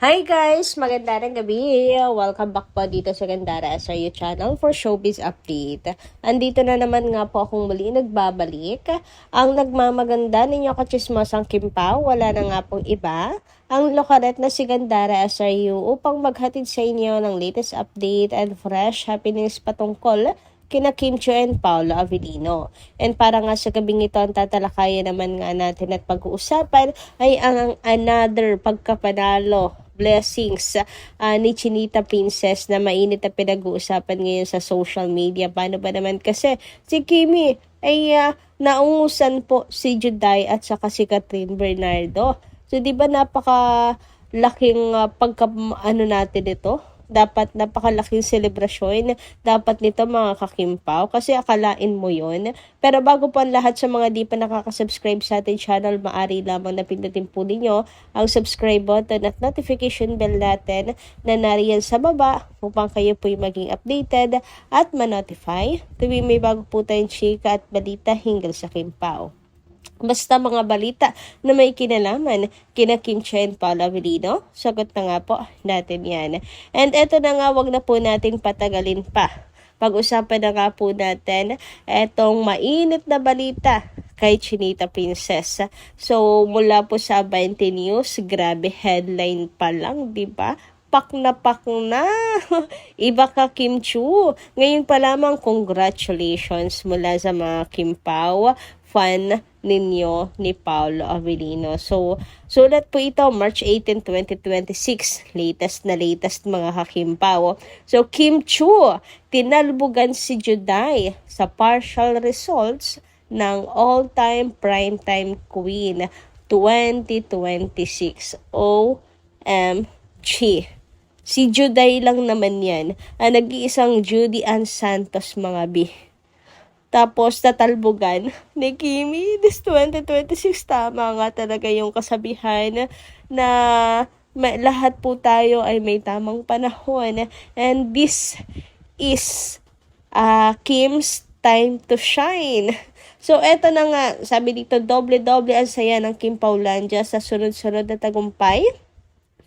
Hi guys! Magandang gabi! Welcome back po dito sa Gandara SRU channel for Showbiz Update. Andito na naman nga po akong muli nagbabalik. Ang nagmamaganda ninyo kachismosang Kimpaw, wala na nga pong iba. Ang lokaret na si Gandara SRU upang maghatid sa inyo ng latest update and fresh happenings patungkol kina Kim Chiu and Paolo Avellino. And para nga sa gabing ito, ang tatalakayan naman nga natin at pag-uusapan ay ang another pagkapanalo blessings ni Chinita Princess na mainit na pinag-uusapan ngayon sa social media. Paano ba naman kasi si Kimi ay naungusan po si Juday at saka si Catherine Bernardo. So di ba napaka laking natin ito? Dapat napakalaking selebrasyon dapat nito mga kakimpaw kasi akalain mo yon. Pero bago po ang lahat sa mga di pa nakaka-subscribe sa ating channel, maaari lamang na pindutin po ninyo ang subscribe button at notification bell natin na nariyan sa baba upang kayo po'y maging updated at ma-notify tuwing may bago po tayong chika at balita hinggil sa Kimpaw. Basta mga balita na may kinalaman kina Kim Chiu and Paolo Avellino, sagot na nga po natin yan. And eto na nga, wag na po natin patagalin pa. Pag-usapan na nga po natin etong mainit na balita kay Chinita Princess. So mula po sa 20 News, grabe headline pa lang, di ba? Pak na. Iba ka Kim Chiu. Ngayon pa lamang congratulations mula sa mga Kimpaw fan ninyo ni Paolo Avellino. So, sulat po ito, March 18, 2026. Latest mga kakimpaw. So, Kim Chiu, tinalbugan si Juday sa partial results ng all-time primetime queen 2026. OMG. Si Juday lang naman yan. Nag-iisang Judy Ann Santos mga bi. Tapos tatalbugan ni Kimi this 2026. Tama nga talaga yung kasabihan na lahat po tayo ay may tamang panahon. And this is Kim's time to shine. So eto na nga, sabi dito, doble-doble ang saya ng Kim Paulandia sa sunod-sunod na tagumpay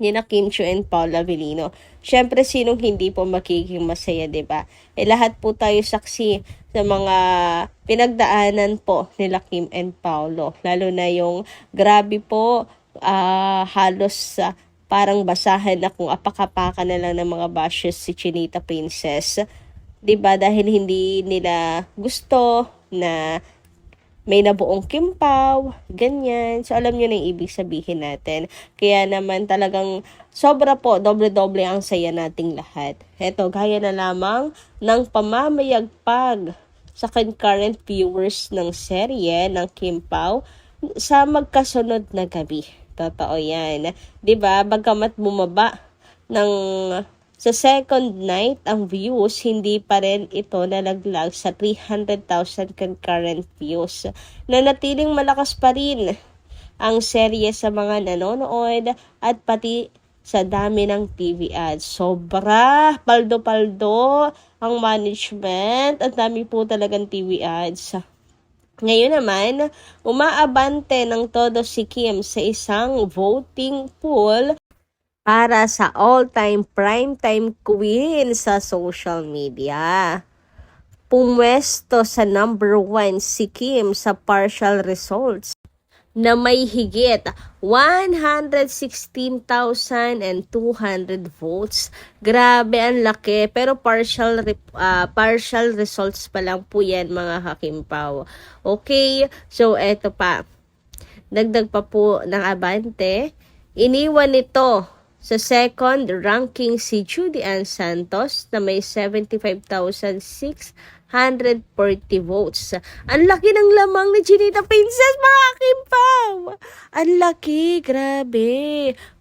ni na Kim Chiu and Paolo Avellino. Syempre, sinong hindi po magiging masaya, diba? Lahat po tayo saksi sa mga pinagdaanan po nila Kim and Paolo. Lalo na yung grabe po, halos parang basahan na kung apakapaka na lang ng mga bashes si Chinita Princess. Diba? Dahil hindi nila gusto na may nabuong Kimpaw, ganyan. So, alam nyo na yung ibig sabihin natin. Kaya naman talagang sobra po, doble-doble ang saya nating lahat. Eto, gaya na lamang ng pamamayagpag sa concurrent viewers ng serye ng Kimpaw sa magkasunod na gabi. Totoo yan. Diba? Bagamat bumaba ng sa second night, ang views, hindi pa rin ito nalaglag sa 300,000 concurrent views. Nanatiling malakas pa rin ang serye sa mga nanonood at pati sa dami ng TV ads. Sobra, paldo-paldo ang management at dami po talagang TV ads. Ngayon naman, umaabante ng todo si Kim sa isang voting pool para sa all-time primetime queen sa social media. Pumwesto sa number 1 si Kim sa partial results na may higit 116,200 votes. Grabe, ang laki. Pero partial results pa lang po yan mga kakimpaw. Okay, so eto pa. Dagdag pa po ng abante. Iniwan nito sa second ranking si Judy Ann Santos na may 75,640 votes. Ang laki ng lamang ni Chinita Princess, mga Kimpaw! Ang laki, grabe.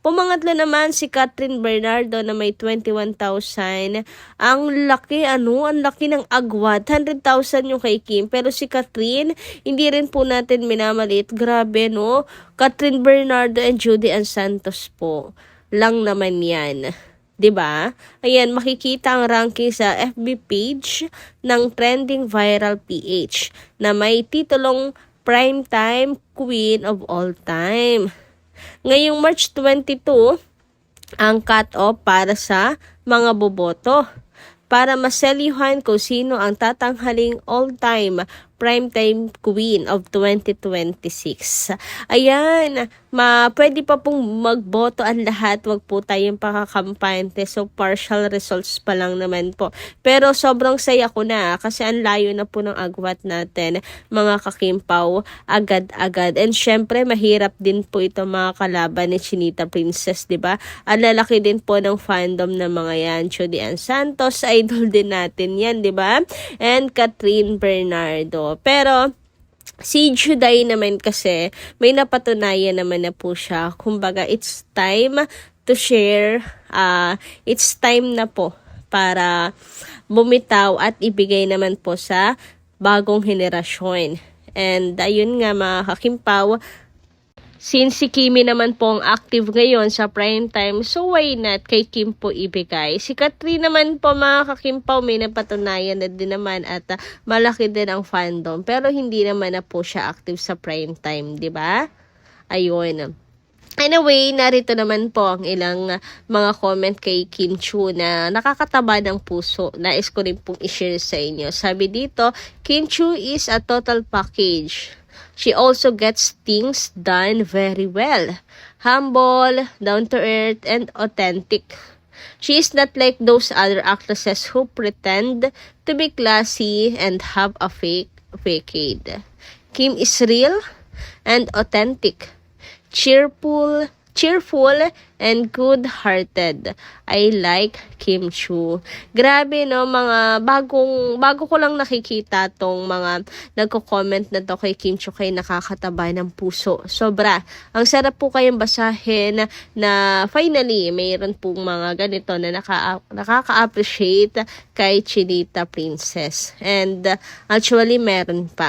Pumangatlo naman si Catherine Bernardo na may 21,000. Ang laki, ang laki ng agwat. 100,000 yung kay Kim. Pero si Catherine, hindi rin po natin minamalit. Grabe, no? Catherine Bernardo and Judy Ann Santos po lang naman yan. 'Di ba? Ayan, makikita ang ranking sa FB page ng Trending Viral PH na may titulong Primetime Queen of All Time. Ngayong March 22, ang cut-off para sa mga boboto para maselyuhan kung sino ang tatanghaling all-time primetime queen of 2026. Ayan, pwede pa pong magboto ang lahat, wag po tayong pakakampante. So, partial results pa lang naman po. Pero sobrang saya ko na kasi ang layo na po ng agwat natin, mga kakimpaw, agad-agad. And syempre, mahirap din po ito mga kalaban ni Chinita Princess, di ba? Ang lalaki din po ng fandom ng mga yan. Judy Ann Santos, idol din natin yan, di ba? And Catherine Bernardo. Pero si Juday naman kasi may napatunayan naman na po siya. Kumbaga, it's time to share. It's time na po para bumitaw at ibigay naman po sa bagong henerasyon. And ayun nga mga kakimpaw, since si Kimi naman po ang active ngayon sa prime time, so why not kay Kim po ibigay? Si Catherine naman po mga kakimpaw, may napatunayan na din naman at malaki din ang fandom. Pero hindi naman na po siya active sa prime time, di ba? Ayun. Anyway, narito naman po ang ilang mga comment kay Kim Chu na nakakataba ng puso. Nais ko rin pong i-share sa inyo. Sabi dito, Kim Chu is a total package. She also gets things done very well. Humble, down-to-earth, and authentic. She is not like those other actresses who pretend to be classy and have a fake facade. Kim is real and authentic. Cheerful, and good-hearted. I like Kim Chu. Grabe no, mga bago ko lang nakikita tong mga nagko-comment na to kay Kim Chu, kay nakakataba ng puso. Sobra. Ang sarap po kayong basahin na finally mayroon pong mga ganito na nakaka-appreciate kay Chinita Princess. And actually meron pa.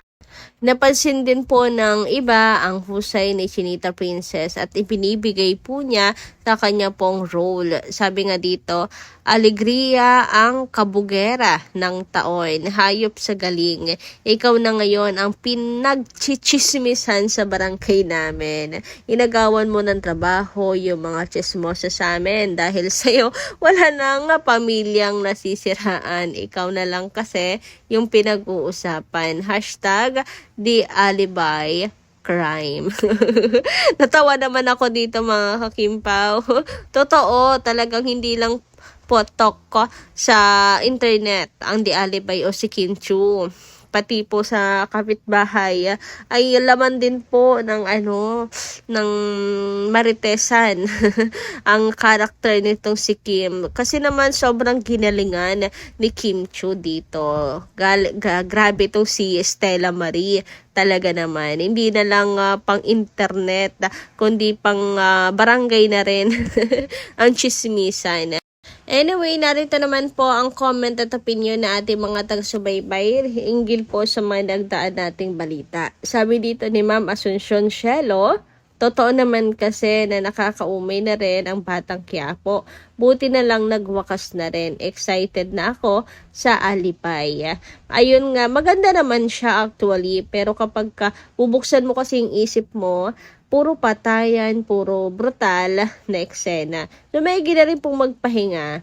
Napansin din po ng iba ang husay ni Chinita Princess at ipinibigay po niya sa kanya pong role. Sabi nga dito, alegria ang kabugera ng taon, hayop sa galing. Ikaw na ngayon ang pinagchichismisan sa barangay namin. Inagawan mo ng trabaho yung mga chismosa sa amin dahil sa'yo wala nang pamilyang nasisiraan. Ikaw na lang kasi yung pinag-uusapan. Hashtag The Alibi Crime. Natawa naman ako dito mga kakimpaw. Totoo, talagang hindi lang potok ko sa internet ang The Alibi o si Kim Chu. Pati po sa kapitbahay ay laman din po ng ng Maritesan ang karakter nitong si Kim. Kasi naman sobrang ginalingan ni Kim Chu dito. Grabe itong si Stella Marie. Talaga naman. Hindi na lang pang internet, kundi pang barangay na rin ang chismisan. Anyway, narito naman po ang comment at opinion na ating mga taga-subaybay hinggil po sa mga nagdaan nating balita. Sabi dito ni Ma'am Asuncion Cielo, totoo naman kasi na nakakaumay na rin ang Batang Quiapo. Buti na lang nagwakas na rin. Excited na ako sa Alipay. Ayun nga, maganda naman siya actually. Pero kapag bubuksan mo kasi yung isip mo, puro patayan, puro brutal na eksena. So, may gina rin pong magpahinga.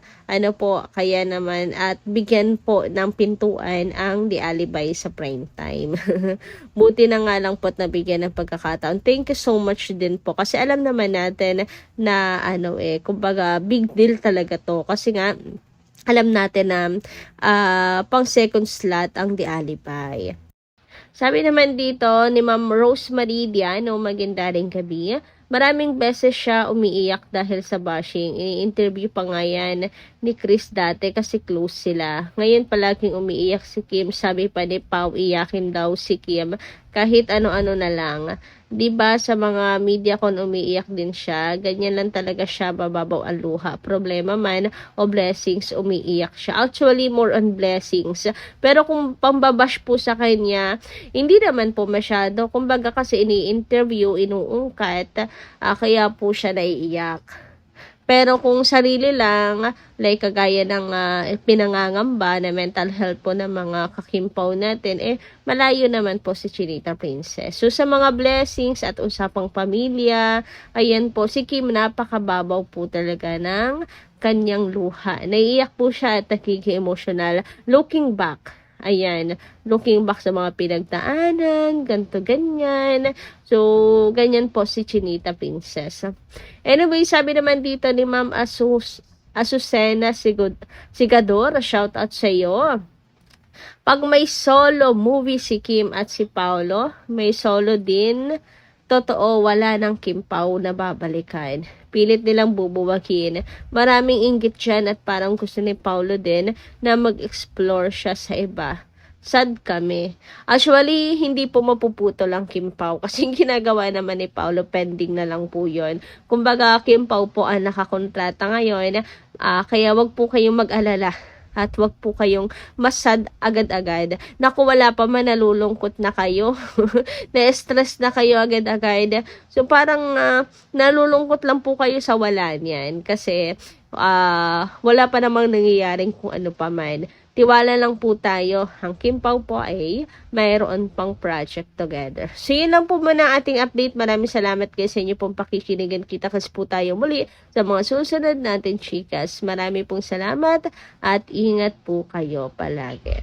Kaya naman at bigyan po ng pintuan ang The Alibi sa prime time. Buti na nga lang po na bigyan ng pagkakataon. Thank you so much din po. Kasi alam naman natin na kumbaga big deal talaga to. Kasi nga, alam natin na pang second slot ang The Alibi. Sabi naman dito ni Ma'am Rosemary Diano, maganda rin gabi. Maraming beses siya umiiyak dahil sa bashing. Ini-interview pa nga yan ni Chris dati kasi close sila. Ngayon palaging umiiyak si Kim. Sabi pa ni Pao, iyakin daw si Kim kahit ano-ano na lang. 'Di ba sa mga media kon umiiyak din siya, ganyan lang talaga siya, bababaw ang luha. Problema man o blessings, umiiyak siya. Actually, more on blessings. Pero kung pambabash po sa kanya, hindi naman po masyado. Kumbaga kasi ini-interview, inuungkat, kaya po siya naiiyak. Pero kung sarili lang, like kagaya ng pinangangamba na mental health po ng mga kakimpaw natin, malayo naman po si Chinita Princess. So sa mga blessings at usapang pamilya, ayan po, si Kim napakababaw po talaga ng kanyang luha. Naiiyak po siya at nakiki-emotional. Looking back, ayan, looking back sa mga pinagdaanan, ganto ganyan. So, ganyan po si Chinita Princess. Anyway, sabi naman dito ni Ma'am Azucena Sigador, shout out sa iyo. Pag may solo movie si Kim at si Paolo, may solo din. Totoo, wala ng Kim Pao na babalikan. Pilit nilang bubuwagin. Maraming inggit dyan at parang gusto ni Paolo din na mag-explore siya sa iba. Sad kami. Actually, hindi po mapuputo lang Kim Pao kasi ginagawa naman ni Paolo, pending na lang po yun. Kumbaga, Kim Pao po ang nakakontrata ngayon, kaya wag po kayong mag-alala. At wag po kayong masad agad-agad. Naku, wala pa man, nalulungkot na kayo. Na-stress na kayo agad-agad. So, parang nalulungkot lang po kayo sa wala niyan. Kasi, wala pa namang nangyayaring kung ano pa man. Tiwala lang po tayo. Ang Kim Pao po ay mayroon pang project together. So, yun lang po muna ating update. Maraming salamat kayo sa inyo pong pakikinigan. Kita kasi po tayo muli sa mga susunod natin, chikas. Marami pong salamat at ingat po kayo palagi.